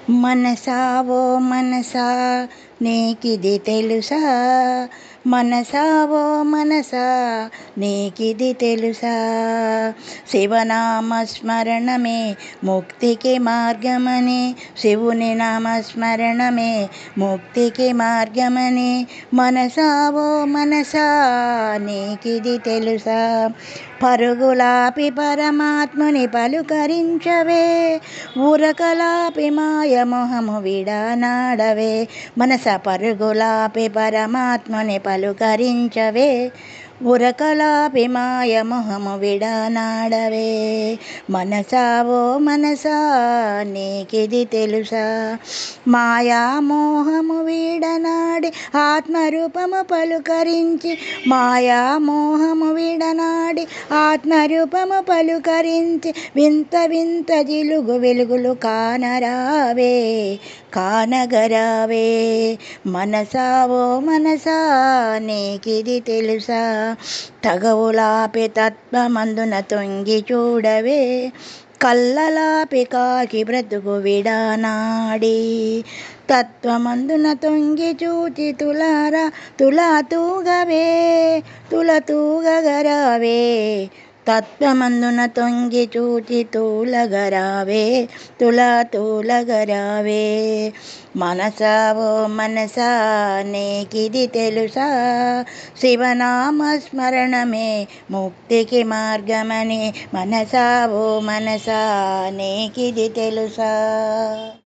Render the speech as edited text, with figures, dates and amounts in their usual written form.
మనసా ఓ మనసా నీకిది తెలుసా, మనసా ఓ మనసా నీకిది తెలుసా, శివనామస్మరణమే ముక్తికి మార్గమని, శివుని నామస్మరణమే ముక్తికి మార్గమని, మనసా ఓ మనసా నీకిది తెలుసా, పరుగులాపి పరమాత్ముని పలుకరించవే, ఉరకలాపి మాయమోహము విడనాడవే, మనస పరుగులాపి పరమాత్ముని పలుకరించవే, ఉరకలాపి మాయమోహము విడనాడవే, మనసా ఓ మనసా నీకిది తెలుసా, మాయామోహము వీడనాడి ఆత్మరూపము పలుకరించి, మాయామోహము వీడనాడి ఆత్మరూపము పలుకరించి, వింత వింత జిలుగు వెలుగులు కానరావే, కానగరావే, మనసా ఓ మనసా నీకిది తెలుసా, తగవులాపి తత్వమందున తొంగి చూడవే, కళ్ళలాపి కాకి బ్రతుకు విడనాడి, తత్వమందున తొంగి చూచి తులా తూగవే, తుల తూగగరావే, తత్వమందున తొంగి చూచి తూలగరావే, తులా తూలగరావే, మనసా ఓ మనసా నీకిది తెలుసా, శివనామస్మరణమే ముక్తికి మార్గమని, మనసా ఓ మనసా నీకిది తెలుసా.